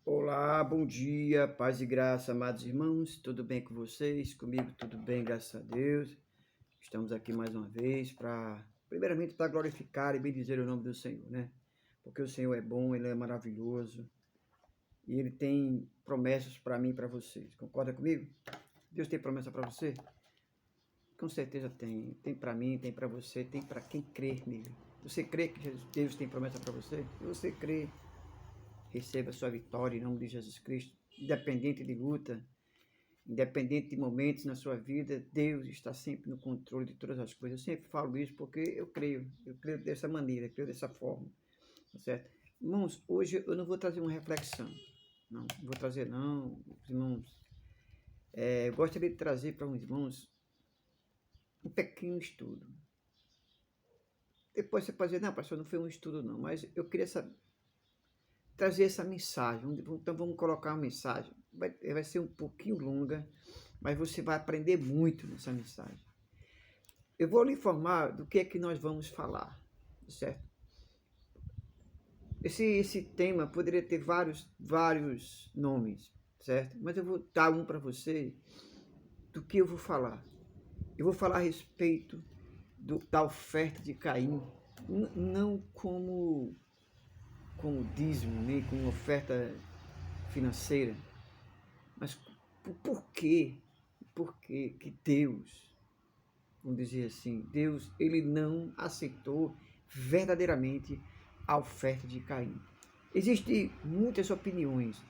Olá, bom dia, paz e graça, amados irmãos, tudo bem com vocês? Comigo tudo bem, graças a Deus. Estamos aqui mais uma vez primeiramente, para glorificar e bendizer o nome do Senhor, né? Porque o Senhor é bom, Ele é maravilhoso e Ele tem promessas para mim e para vocês. Concorda comigo? Deus tem promessa para você? Com certeza tem. Tem para mim, tem para você, tem para quem crê nele. Você crê que Deus tem promessa para você? Se você crê, receba a sua vitória em nome de Jesus Cristo, independente de luta, independente de momentos na sua vida, Deus está sempre no controle de todas as coisas. Eu sempre falo isso porque eu creio dessa maneira, eu creio dessa forma, tá certo? Irmãos, hoje eu não vou trazer uma reflexão, não vou trazer não, irmãos. Eu gostaria de trazer para os irmãos um pequeno estudo. Depois você pode dizer, não, pastor, não foi um estudo não, mas eu queria trazer essa mensagem. Então vamos colocar uma mensagem. Vai ser um pouquinho longa, mas você vai aprender muito nessa mensagem. Eu vou lhe informar do que é que nós vamos falar, certo? Esse tema poderia ter vários nomes, certo? Mas eu vou dar um para você do que eu vou falar. Eu vou falar a respeito da oferta de Caim, não como dízimo, nem como oferta financeira, mas por quê? Por que Deus, vamos dizer assim, Deus, ele não aceitou verdadeiramente a oferta de Caim? Existem muitas opiniões,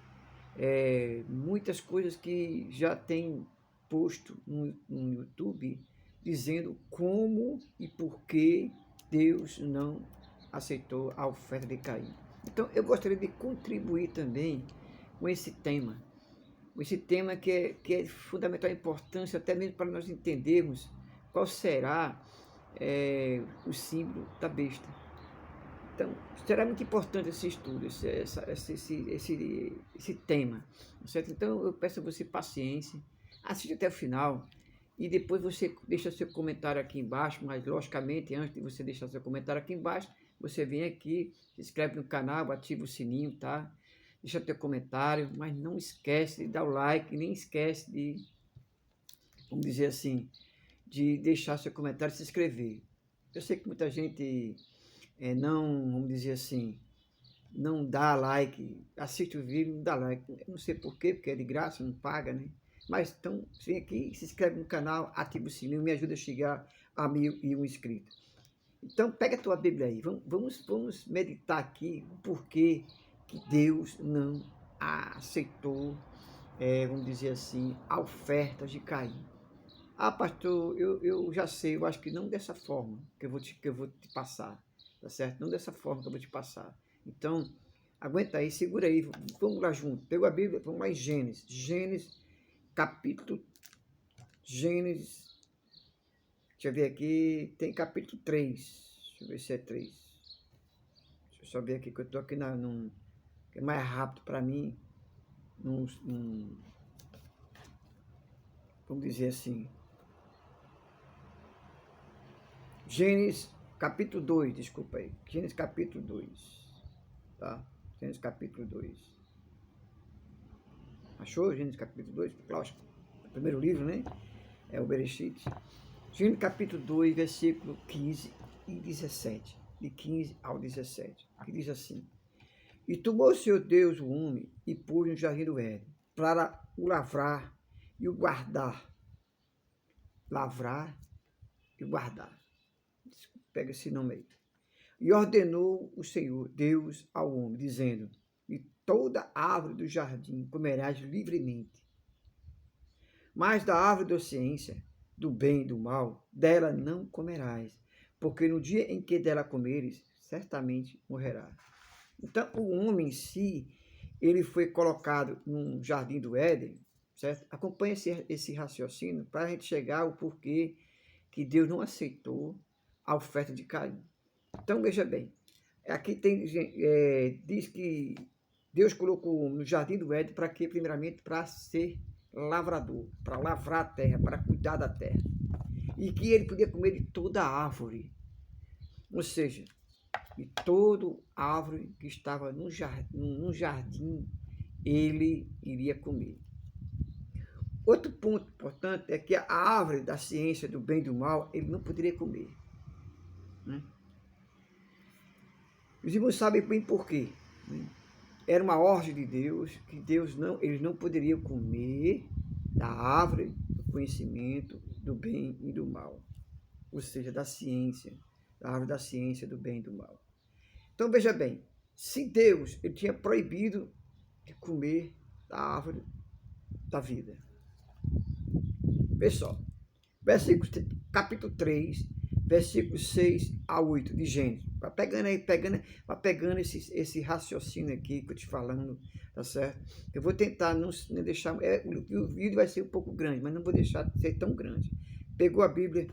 muitas coisas que já tem posto no YouTube dizendo como e por que Deus não aceitou a oferta de Caim. Então eu gostaria de contribuir também com esse tema. Esse tema que é de fundamental importância, até mesmo para nós entendermos qual será o símbolo da besta. Então, será muito importante esse estudo, esse tema, certo? Então, eu peço a você paciência, assiste até o final e depois você deixa seu comentário aqui embaixo, mas logicamente, antes de você deixar seu comentário aqui embaixo, você vem aqui, se inscreve no canal, ativa o sininho, tá? Deixa teu comentário, mas não esquece de dar o like, nem esquece de, vamos dizer assim, de deixar seu comentário e se inscrever. Eu sei que muita gente não, vamos dizer assim, não dá like, assiste o vídeo, não dá like. Eu não sei porquê, porque é de graça, não paga, né? Mas então, vem aqui, se inscreve no canal, ativa o sininho, me ajuda a chegar a 1.001 inscritos. Então, pega a tua Bíblia aí, vamos meditar aqui o porquê que Deus não aceitou, vamos dizer assim, a oferta de Caim. Ah, pastor, eu já sei, eu acho que não dessa forma que eu vou te passar, tá certo? Não dessa forma que eu vou te passar. Então, aguenta aí, segura aí, vamos lá junto. Pegou a Bíblia, vamos lá em Gênesis. Gênesis, deixa eu ver aqui, tem capítulo 3. Deixa eu ver se é 3. Deixa eu só ver aqui que eu tô aqui que é mais rápido para mim, vamos dizer assim. Gênesis capítulo 2, desculpa aí. Gênesis capítulo 2, tá? Gênesis capítulo 2. Achou? Gênesis capítulo 2? Lógico, o primeiro livro, né? É o Bereshit. Gênesis capítulo 2, versículo 15 e 17. De 15 ao 17. Que diz assim: E tomou o Senhor Deus o homem e pôs no jardim do Éden, para o lavrar e o guardar. Lavrar e guardar. Pega esse nome aí. E ordenou o Senhor Deus ao homem, dizendo: de toda árvore do jardim comerás livremente, mas da árvore da ciência, do bem e do mal, dela não comerás, porque no dia em que dela comeres, certamente morrerás. Então, o homem em si, ele foi colocado no jardim do Éden, certo? Acompanhe esse raciocínio para a gente chegar ao porquê que Deus não aceitou a oferta de Caim. Então, veja bem, aqui diz que Deus colocou no jardim do Éden para quê? Primeiramente, para ser lavrador, para lavrar a terra, para cuidar da terra. E que ele podia comer de toda a árvore, ou seja, de toda árvore que estava no jardim ele iria comer. Outro ponto importante é que a árvore da ciência do bem e do mal, ele não poderia comer. Né? Os irmãos sabem bem por quê. Né? Era uma ordem de Deus, que eles não poderiam comer da árvore do conhecimento do bem e do mal. Ou seja, da ciência, da árvore da ciência do bem e do mal. Então veja bem, se Deus ele tinha proibido de comer da árvore da vida. Pessoal, capítulo 3, versículos 6 a 8 de Gênesis. Vai pegando esse raciocínio aqui que eu te falando, tá certo? Eu vou tentar não deixar... o vídeo vai ser um pouco grande, mas não vou deixar de ser tão grande. Pegou a Bíblia,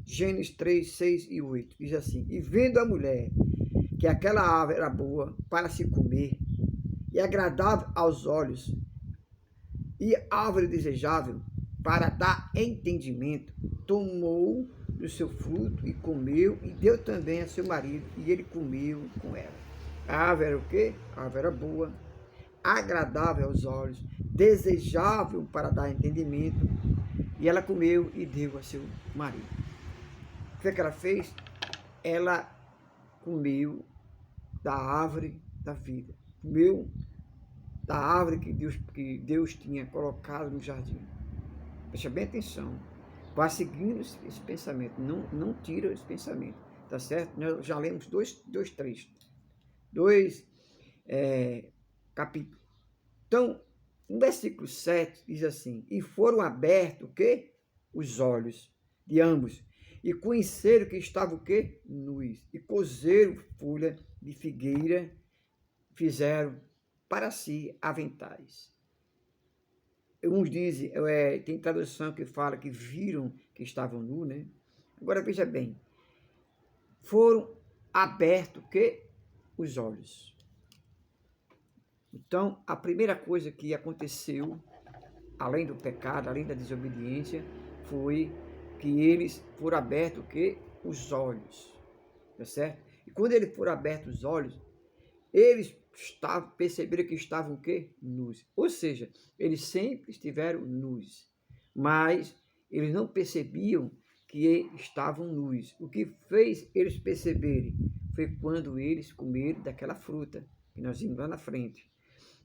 Gênesis 3, 6 e 8. Diz assim: E vendo a mulher que aquela árvore era boa para se comer, e agradável aos olhos, e árvore desejável para dar entendimento, tomou do seu fruto e comeu, e deu também a seu marido, e ele comeu com ela. A árvore era o quê? A árvore era boa, agradável aos olhos, desejável para dar entendimento, e ela comeu e deu a seu marido. O que ela fez? Ela comeu da árvore da vida, comeu da árvore que Deus tinha colocado no jardim. Preste bem atenção. Vá seguindo esse pensamento. Não tira esse pensamento. Tá certo? Nós já lemos dois capítulos. Então, no versículo 7 diz assim: E foram abertos o quê? Os olhos de ambos. E conheceram que estava o quê? Nus. E cozeram folha de figueira, fizeram para si aventais. Uns dizem, tem tradução que fala que viram que estavam nus, né? Agora veja bem, foram abertos que os olhos. Então, a primeira coisa que aconteceu, além do pecado, além da desobediência, foi que eles foram abertos que os olhos, tá certo? E quando eles foram abertos os olhos, eles perceberam que estavam o quê? Nus. Ou seja, eles sempre estiveram nus, mas eles não percebiam que estavam nus. O que fez eles perceberem foi quando eles comeram daquela fruta, que nós vimos lá na frente.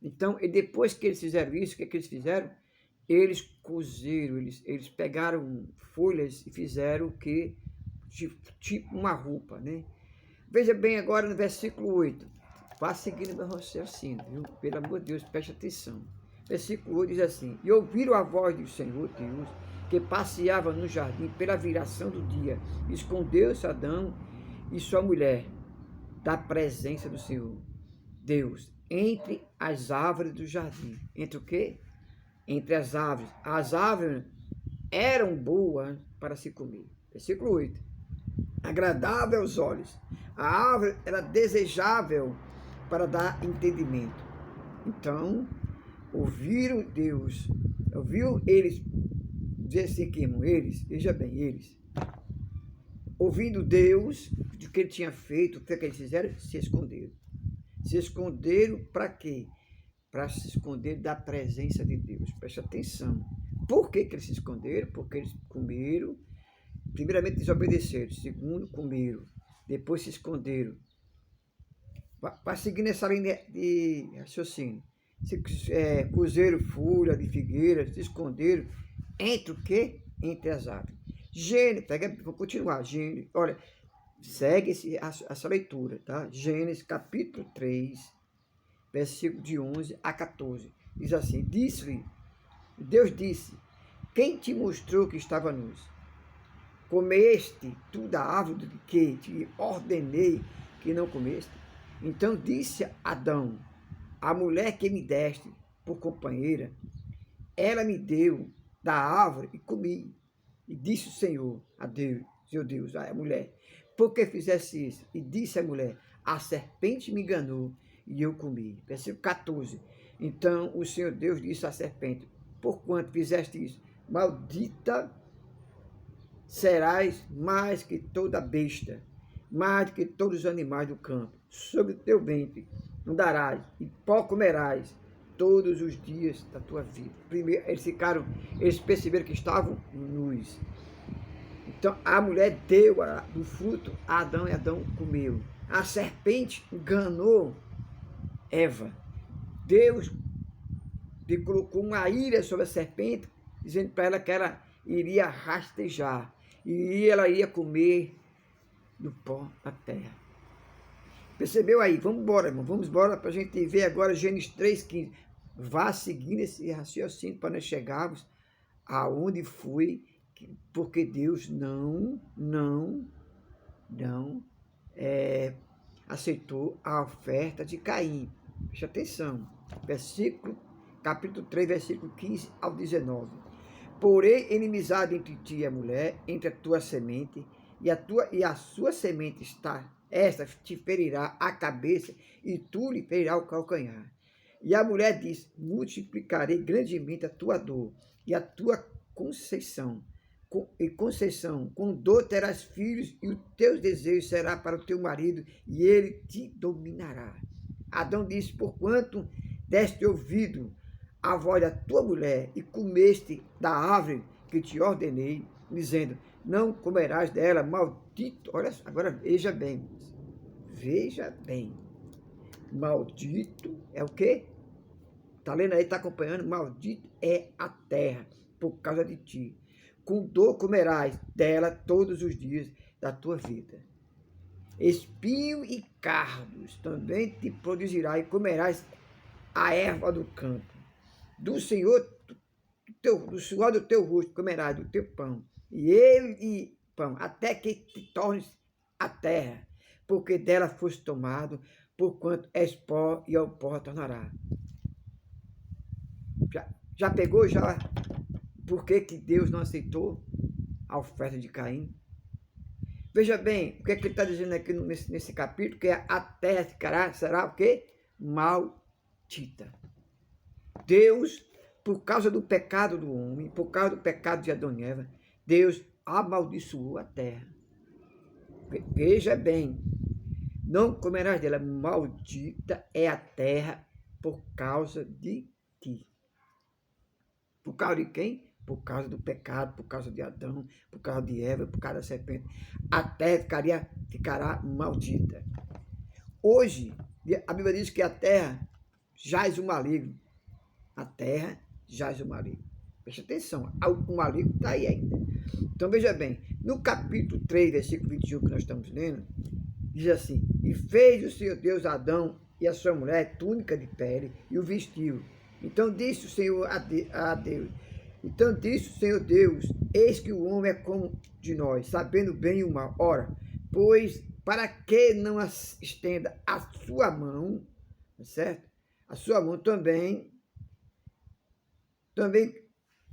Então, e depois que eles fizeram isso, o que eles fizeram? Eles cozeram, eles pegaram folhas e fizeram o que? Tipo uma roupa, né? Veja bem agora no versículo 8. Vá seguindo meu raciocínio, viu? Pelo amor de Deus, preste atenção. Versículo 8 diz assim: E ouviram a voz do Senhor Deus, que passeava no jardim pela viração do dia. Escondeu-se Adão e sua mulher da presença do Senhor Deus entre as árvores do jardim. Entre o quê? Entre as árvores. As árvores eram boas para se comer. Versículo 8. Agradável aos olhos. A árvore era desejável para dar entendimento. Então, ouviram Deus, ouviu eles, dizer assim que eles, veja bem, eles, ouvindo Deus, do que ele tinha feito, o que eles fizeram? Se esconderam. Se esconderam para quê? Para se esconder da presença de Deus. Preste atenção. Por que eles se esconderam? Porque eles comeram, primeiramente desobedeceram, segundo comeram, depois se esconderam. Para seguir nessa linha de raciocínio. Cozeram folha de figueira, se esconderam entre o quê? Entre as árvores. Gênesis, vou continuar. Gênesis, olha, segue essa leitura, tá? Gênesis capítulo 3, versículo de 11 a 14. Diz assim: Deus disse: Quem te mostrou que estava nus? Comeste tu da árvore de que te ordenei que não comeste? Então disse Adão: A mulher que me deste por companheira, ela me deu da árvore e comi. E disse o Senhor a Deus, seu Deus, a mulher: Por que fizesse isso? E disse a mulher: A serpente me enganou e eu comi. Versículo 14. Então o Senhor Deus disse à serpente: Porquanto fizeste isso, maldita serás mais que toda besta, mais que todos os animais do campo. Sobre o teu ventre andarás, e pó comerás todos os dias da tua vida. Primeiro, eles perceberam que estavam nus. Então, a mulher deu do fruto a Adão e Adão comeu. A serpente enganou Eva. Deus colocou uma ira sobre a serpente, dizendo para ela que ela iria rastejar. E ela ia comer do pó da terra. Percebeu aí? Vamos embora, irmão. Vamos embora para a gente ver agora Gênesis 3,15. Vá seguindo esse raciocínio para nós chegarmos aonde foi, porque Deus não aceitou a oferta de Caim. Preste atenção. Capítulo 3, versículo 15 ao 19. Porém, inimizade entre ti e a mulher, entre a tua semente e a sua semente está. Esta te ferirá a cabeça e tu lhe ferirá o calcanhar. E a mulher diz: multiplicarei grandemente a tua dor e a tua conceição. Com dor terás filhos e o teu desejo será para o teu marido e ele te dominará. Adão disse: porquanto deste ouvido a voz da tua mulher e comeste da árvore que te ordenei, dizendo: não comerás dela, maldito. Olha, agora veja bem, maldito é o quê? Está lendo aí, está acompanhando? Maldito é a terra por causa de ti. Com dor comerás dela todos os dias da tua vida. Espinho e cardos também te produzirá e comerás a erva do campo. Do Senhor, do suor do teu rosto comerás do teu pão. E pão, até que te tornes a terra, porque dela foste tomado, porquanto és pó e ao pó tornará. Já pegou já por que Deus não aceitou a oferta de Caim? Veja bem, o que ele está dizendo aqui nesse capítulo, que a terra será o quê? Maldita. Deus, por causa do pecado do homem, por causa do pecado de Adão e Eva, Deus amaldiçoou a terra. Veja bem, não comerás dela, maldita é a terra por causa de ti. Por causa de quem? Por causa do pecado, por causa de Adão, por causa de Eva, por causa da serpente. A terra ficará maldita. Hoje, a Bíblia diz que a terra jaz o maligno. A terra jaz o maligno. Preste atenção, o maligno está aí ainda. Então veja bem, no capítulo 3, versículo 21 que nós estamos lendo, diz assim: e fez o Senhor Deus a Adão e a sua mulher túnica de pele e o vestiu. Então disse o Senhor a Deus: então disse o Senhor Deus: eis que o homem é como de nós, sabendo bem e o mal. Ora, pois para que não estenda a sua mão, certo? A sua mão também,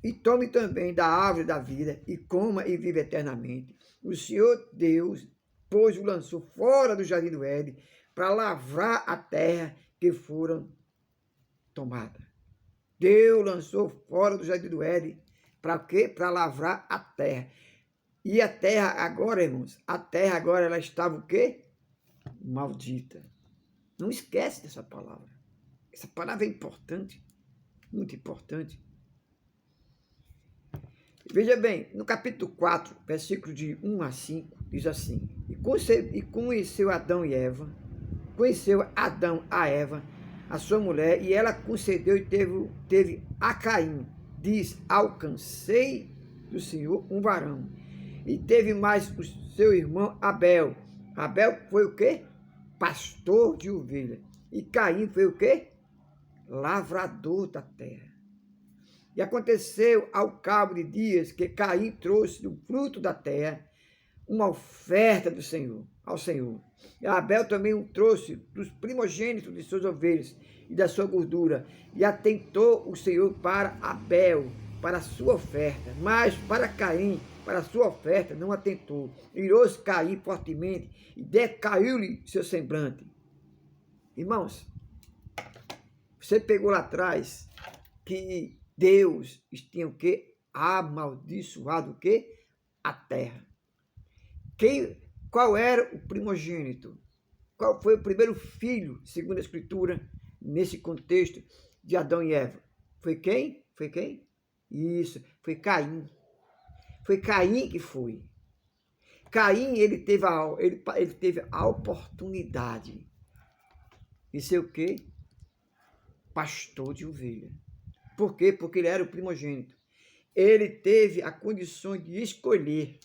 e tome também da árvore da vida, e coma e vive eternamente. O Senhor Deus, pois, o lançou fora do jardim do Éden, para lavrar a terra que foram tomada. Deus lançou fora do jardim do Éden, para quê? Para lavrar a terra. E a terra agora, irmãos, a terra agora ela estava o quê? Maldita. Não esquece dessa palavra. Essa palavra é importante, muito importante. Veja bem, no capítulo 4, versículo de 1 a 5, diz assim: e conheceu Adão a Eva, a sua mulher, e ela concedeu e teve a Caim. Diz: alcancei do Senhor um varão. E teve mais o seu irmão Abel. Abel foi o quê? Pastor de ovelha. E Caim foi o quê? Lavrador da terra. E aconteceu ao cabo de dias que Caim trouxe do fruto da terra uma oferta do Senhor, ao Senhor. E Abel também trouxe dos primogênitos de suas ovelhas e da sua gordura. E atentou o Senhor para Abel, para a sua oferta. Mas para Caim, para a sua oferta, não atentou. Irou-se Caim fortemente e decaiu-lhe seu semblante. Irmãos, você pegou lá atrás que Deus tinha o quê? Amaldiçoado o quê? A terra. Qual era o primogênito? Qual foi o primeiro filho, segundo a Escritura, nesse contexto? de Adão e Eva? Foi quem? Foi quem? Isso, foi Caim. Foi Caim que foi. Caim, ele teve a oportunidade de ser o quê? Pastor de ovelha. Por quê? Porque ele era o primogênito. Ele teve a condição de escolher,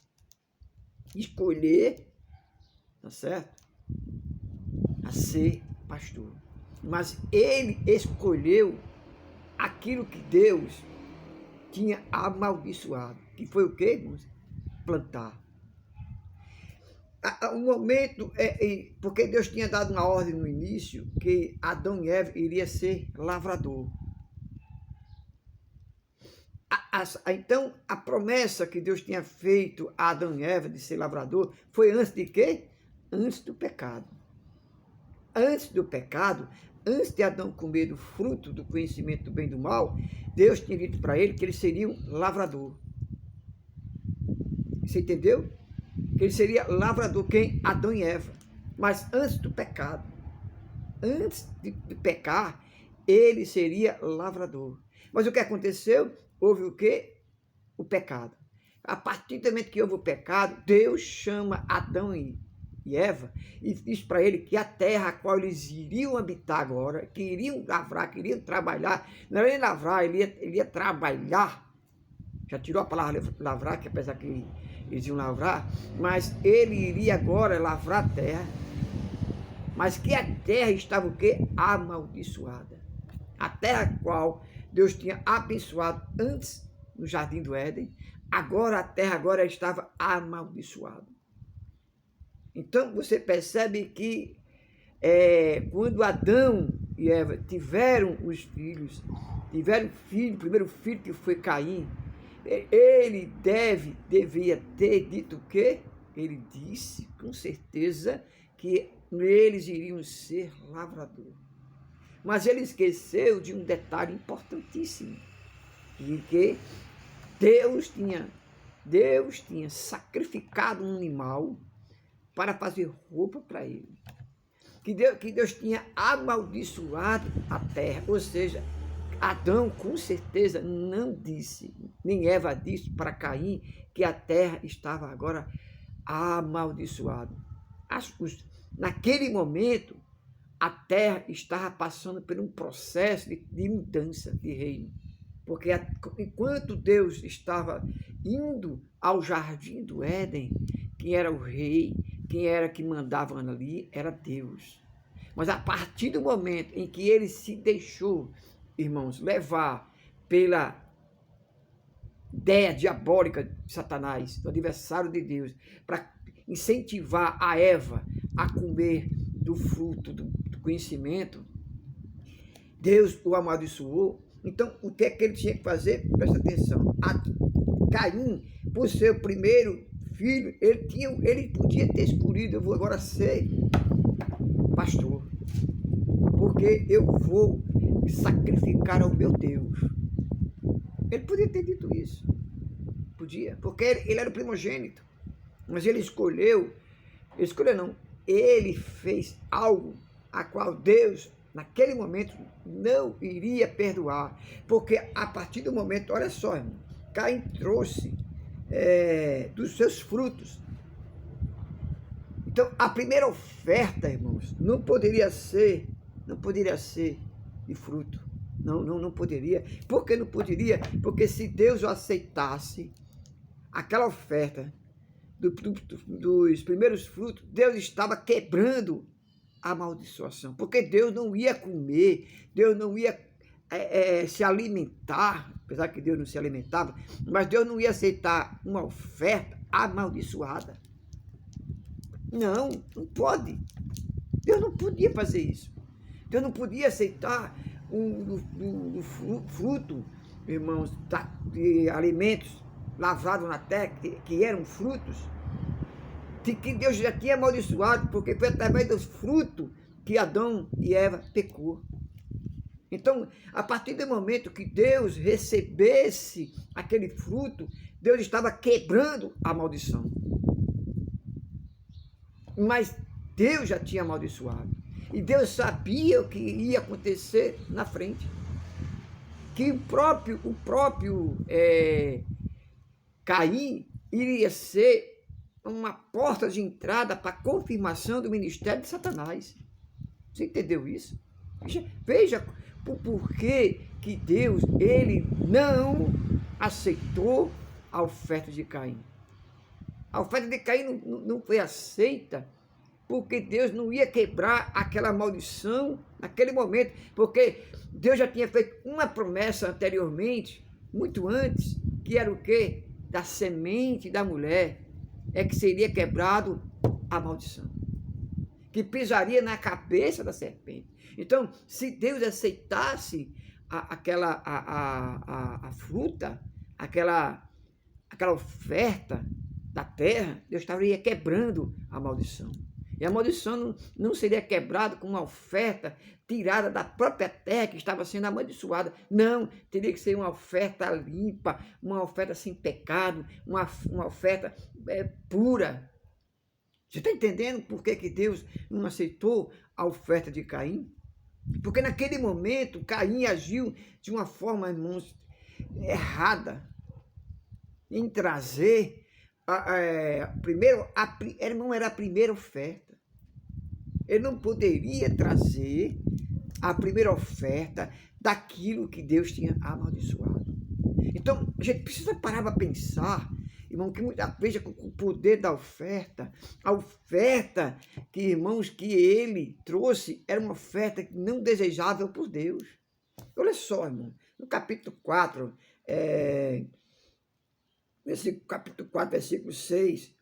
tá certo? A ser pastor. Mas ele escolheu aquilo que Deus tinha amaldiçoado. Que foi o quê, irmãos? Plantar. O momento, porque Deus tinha dado uma ordem no início, que Adão e Eva iria ser lavrador. Então, a promessa que Deus tinha feito a Adão e Eva de ser lavrador foi antes de quê? Antes do pecado. Antes do pecado, antes de Adão comer do fruto do conhecimento do bem e do mal, Deus tinha dito para ele que ele seria um lavrador. Você entendeu? Que ele seria lavrador, quem? Adão e Eva. Mas antes do pecado, antes de pecar, ele seria lavrador. Mas o que aconteceu? Houve o quê? O pecado. A partir do momento que houve o pecado, Deus chama Adão e Eva e diz para ele que a terra a qual eles iriam habitar agora, que iriam lavrar, que iriam trabalhar, não era nem lavrar, ele ia trabalhar. Já tirou a palavra lavrar, que apesar que eles iam lavrar, mas ele iria agora lavrar a terra, mas que a terra estava o quê? Amaldiçoada. A terra a qual Deus tinha abençoado antes no Jardim do Éden, agora a terra agora estava amaldiçoada. Então você percebe que quando Adão e Eva tiveram os filhos, o primeiro filho que foi Caim, ele devia ter dito o quê? Ele disse com certeza que eles iriam ser lavradores. Mas ele esqueceu de um detalhe importantíssimo, de que Deus tinha sacrificado um animal para fazer roupa para ele. Que Deus tinha amaldiçoado a terra, ou seja, Adão com certeza não disse, nem Eva disse para Caim que a terra estava agora amaldiçoada. Naquele momento, a terra estava passando por um processo de mudança de reino. Porque enquanto Deus estava indo ao jardim do Éden, quem era o rei, quem era que mandava ali, era Deus. Mas a partir do momento em que ele se deixou, irmãos, levar pela ideia diabólica de Satanás, do adversário de Deus, para incentivar a Eva a comer do fruto do conhecimento, Deus o amaldiçoou. Então, o que é que ele tinha que fazer? Presta atenção. Caim, por ser o primeiro filho, ele podia ter escolhido: eu vou agora ser pastor, porque eu vou sacrificar ao meu Deus. Ele podia ter dito isso. Podia, porque ele era o primogênito. Mas ele escolheu não, ele fez algo a qual Deus, naquele momento, não iria perdoar. Porque a partir do momento, olha só, irmão, Caim trouxe dos seus frutos. Então, a primeira oferta, irmãos, não poderia ser de fruto. Não poderia. Por que não poderia? Porque se Deus o aceitasse, aquela oferta dos primeiros frutos, Deus estava quebrando a amaldiçoação. Porque Deus não ia comer, Deus não ia se alimentar, apesar que Deus não se alimentava, mas Deus não ia aceitar uma oferta amaldiçoada. Não pode. Deus não podia fazer isso. Deus não podia aceitar um fruto, irmãos, de alimentos lavrados na terra, que eram frutos, de que Deus já tinha amaldiçoado, porque foi através dos frutos que Adão e Eva pecou. Então, a partir do momento que Deus recebesse aquele fruto, Deus estava quebrando a maldição. Mas Deus já tinha amaldiçoado. E Deus sabia o que ia acontecer na frente. que o próprio Caim iria ser uma porta de entrada para a confirmação do ministério de Satanás. Você entendeu isso? Veja o porquê que Deus, ele não aceitou a oferta de Caim. A oferta de Caim não foi aceita porque Deus não ia quebrar aquela maldição naquele momento, porque Deus já tinha feito uma promessa anteriormente, muito antes, que era o quê? Da semente da mulher, é que seria quebrado a maldição, que pisaria na cabeça da serpente. Então, se Deus aceitasse a fruta, aquela oferta da terra, Deus estaria quebrando a maldição. E a maldição não seria quebrada com uma oferta tirada da própria terra que estava sendo amaldiçoada. Não, teria que ser uma oferta limpa, uma oferta sem pecado, uma oferta pura. Você está entendendo por que Deus não aceitou a oferta de Caim? Porque naquele momento Caim agiu de uma forma, irmãos, errada em trazer não era a primeira oferta. Ele não poderia trazer a primeira oferta daquilo que Deus tinha amaldiçoado. Então, a gente precisa parar para pensar, irmão, que veja com o poder da oferta, a oferta que, irmãos, que ele trouxe era uma oferta não desejável por Deus. Olha só, irmão, no capítulo 4, capítulo 4, versículos 6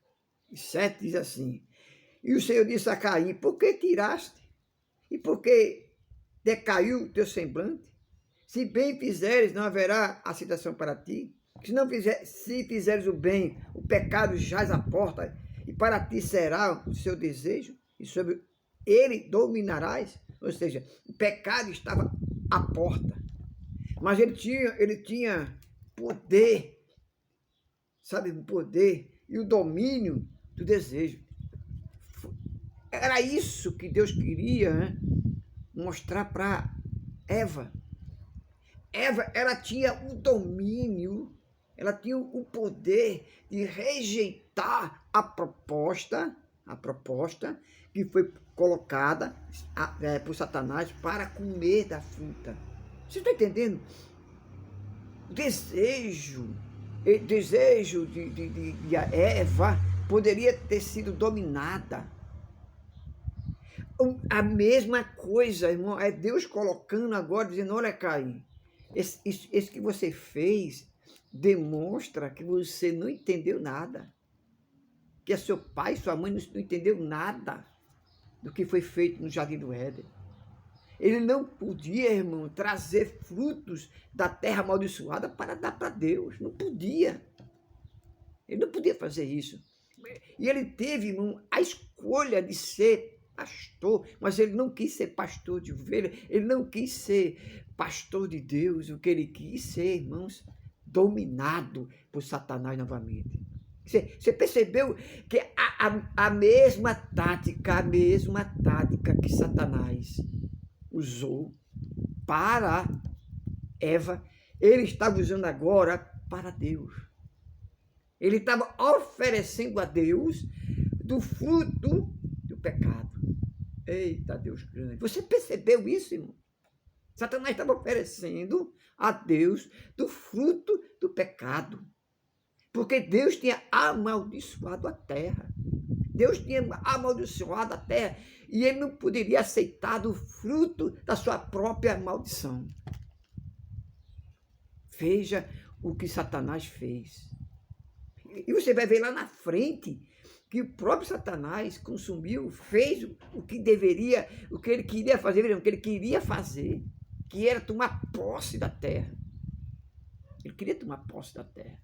e 7, diz assim: e o Senhor disse a Caim, por que tiraste? E por que decaiu o teu semblante? Se bem fizeres, não haverá aceitação para ti. Se fizeres o bem, o pecado jaz à porta, e para ti será o seu desejo, e sobre ele dominarás. Ou seja, o pecado estava à porta. Mas ele tinha poder, sabe, o poder e o domínio do desejo. Era isso que Deus queria, né, mostrar para Eva. Eva, ela tinha o domínio, ela tinha o poder de rejeitar a proposta que foi colocada por Satanás para comer da fruta. Você está entendendo? O desejo de Eva poderia ter sido dominada. A mesma coisa, irmão, é Deus colocando agora, dizendo, olha, Caim, esse que você fez demonstra que você não entendeu nada. Que seu pai e sua mãe não entendeu nada do que foi feito no Jardim do Éden. Ele não podia, irmão, trazer frutos da terra amaldiçoada para dar para Deus. Não podia. Ele não podia fazer isso. E ele teve, irmão, a escolha de ser pastor, mas ele não quis ser pastor de ovelha, ele não quis ser pastor de Deus, o que ele quis ser, irmãos, dominado por Satanás novamente. Você percebeu que a mesma tática que Satanás usou para Eva, ele estava usando agora para Deus. Ele estava oferecendo a Deus do fruto do pecado. Eita, Deus grande. Você percebeu isso, irmão? Satanás estava oferecendo a Deus do fruto do pecado. Porque Deus tinha amaldiçoado a terra. Deus tinha amaldiçoado a terra e ele não poderia aceitar do fruto da sua própria maldição. Veja o que Satanás fez. E você vai ver lá na frente que o próprio Satanás consumiu, fez o que ele queria fazer, que era tomar posse da terra. Ele queria tomar posse da terra.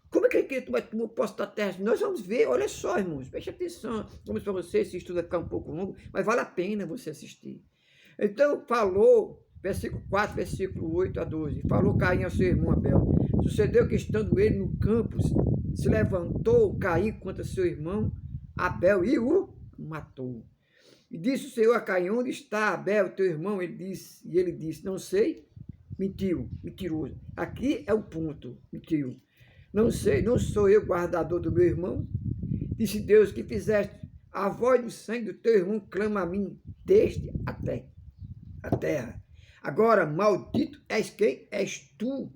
Como é que ele queria tomar posse da terra? Nós vamos ver, olha só, irmãos, preste atenção. Vamos para você, esse estudo vai ficar um pouco longo, mas vale a pena você assistir. Então, falou, versículo 4, versículo 8 a 12, falou Caim ao seu irmão Abel. Sucedeu que, estando ele no campo, se levantou Caim contra seu irmão Abel e o matou. E disse o Senhor a Caim, onde está Abel, teu irmão? E ele disse, não sei. Mentiu, mentiroso. Aqui é o ponto, mentiu. Não sei, não sou eu guardador do meu irmão? Disse Deus, que fizeste? A voz do sangue do teu irmão clama a mim, desde a terra. Agora, maldito és quem? És tu,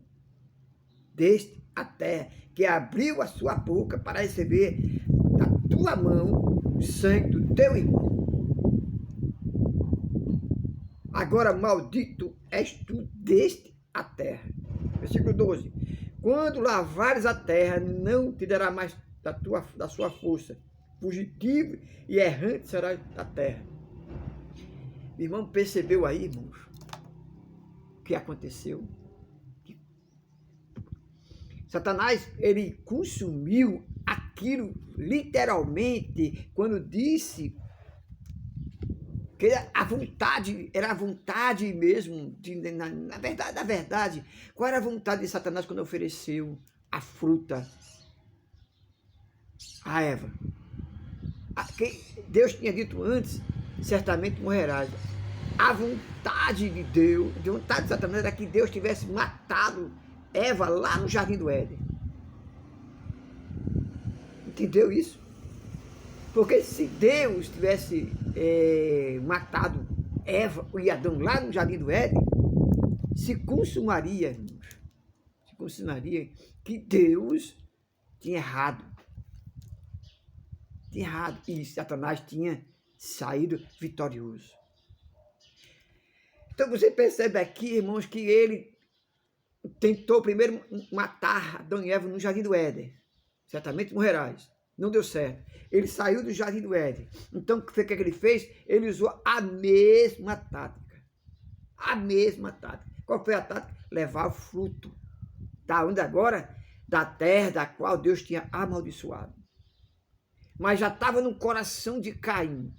desde a terra, que abriu a sua boca para receber da tua mão o sangue do teu irmão. Agora, maldito és tu desde a terra. Versículo 12. Quando lavares a terra, não te dará mais da sua força. Fugitivo e errante será da terra. Irmão, percebeu aí, irmãos, o que aconteceu? Satanás, ele consumiu aquilo literalmente quando disse que era a vontade mesmo, na verdade, qual era a vontade de Satanás quando ofereceu a fruta a Eva? Deus tinha dito antes, certamente morrerás. A vontade de Deus, a vontade de Satanás era que Deus tivesse matado Eva lá no Jardim do Éden. Entendeu isso? Porque se Deus tivesse matado Eva e Adão lá no Jardim do Éden, se consumaria, irmãos, que Deus tinha errado. E Satanás tinha saído vitorioso. Então você percebe aqui, irmãos, que ele tentou primeiro matar Adão e Eva no Jardim do Éden. Certamente morrerás. Não deu certo. Ele saiu do Jardim do Éden. Então, o que ele fez? Ele usou a mesma tática. A mesma tática. Qual foi a tática? Levar o fruto. Da onde agora? Da terra da qual Deus tinha amaldiçoado. Mas já estava no coração de Caim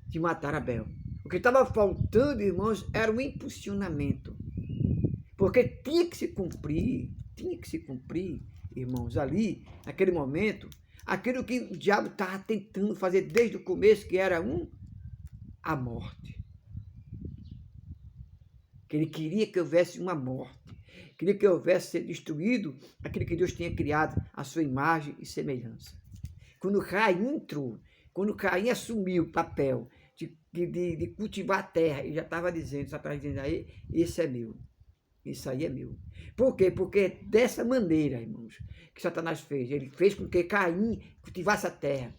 de matar Abel. O que estava faltando, irmãos, era um impulsionamento. Porque tinha que se cumprir, irmãos, ali, naquele momento, aquilo que o diabo estava tentando fazer desde o começo, que era a morte. Que ele queria que houvesse uma morte. Queria que houvesse ser destruído aquilo que Deus tinha criado, a sua imagem e semelhança. Quando Caim entrou, quando Caim assumiu o papel de cultivar a terra, ele já estava dizendo, Satanás dizendo aí, esse é meu. Isso aí é meu. Por quê? Porque dessa maneira, irmãos, que Satanás fez. Ele fez com que Caim cultivasse a terra,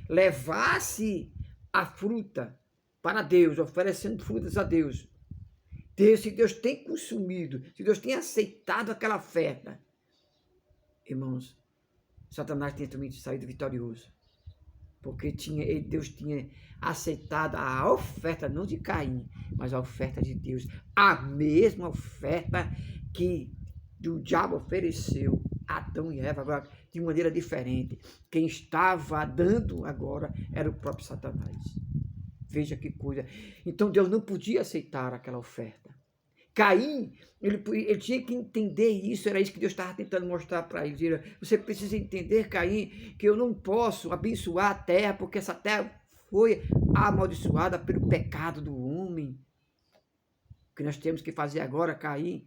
levasse a fruta para Deus, oferecendo frutas a Deus. Se Deus tem consumido, se Deus tem aceitado aquela oferta, irmãos, Satanás tinha também saído vitorioso. Porque Deus tinha aceitado a oferta, não de Caim, mas a oferta de Deus. A mesma oferta que o diabo ofereceu a Adão e Eva, agora de maneira diferente. Quem estava dando agora era o próprio Satanás. Veja que coisa. Então Deus não podia aceitar aquela oferta. Caim, ele tinha que entender isso, era isso que Deus estava tentando mostrar para ele. Você precisa entender, Caim, que eu não posso abençoar a terra, porque essa terra foi amaldiçoada pelo pecado do homem. O que nós temos que fazer agora, Caim,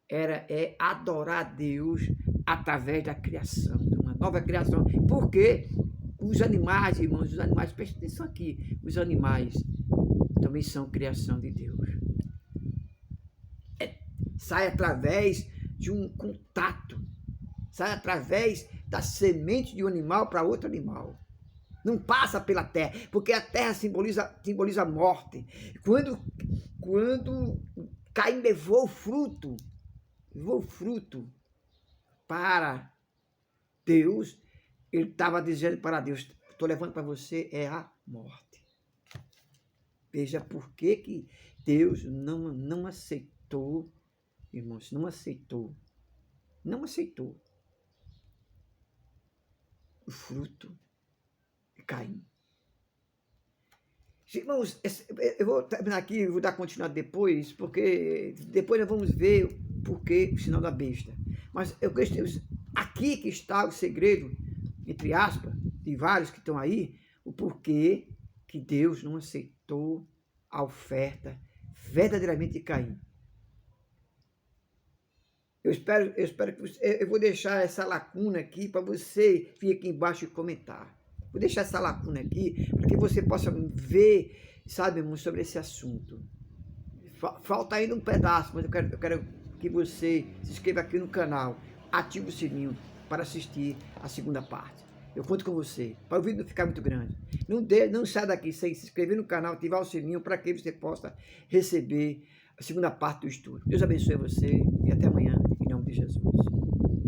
é adorar a Deus através da criação, de uma nova criação. Porque os animais, irmãos, prestem atenção aqui, os animais também são criação de Deus. Sai através de um contato, sai através da semente de um animal para outro animal. Não passa pela terra, porque a terra simboliza a morte. Quando Caim levou o fruto para Deus, ele estava dizendo para Deus, estou levando para você a morte. Veja por que Deus não aceitou, irmãos, não aceitou o fruto de Caim. Irmãos, eu vou terminar aqui, vou dar continuidade depois, porque depois nós vamos ver o porquê, o sinal da besta. Mas eu gostei, aqui que está o segredo, entre aspas, de vários que estão aí, o porquê que Deus não aceitou a oferta verdadeiramente de Caim. Eu espero que eu vou deixar essa lacuna aqui para você vir aqui embaixo e comentar. Vou deixar essa lacuna aqui para que você possa ver, sabe, irmão, sobre esse assunto. Falta ainda um pedaço, mas eu quero que você se inscreva aqui no canal, ative o sininho para assistir a segunda parte. Eu conto com você, para o vídeo não ficar muito grande. Não saia daqui sem se inscrever no canal, ativar o sininho para que você possa receber a segunda parte do estudo. Deus abençoe você e até amanhã, em nome de Jesus.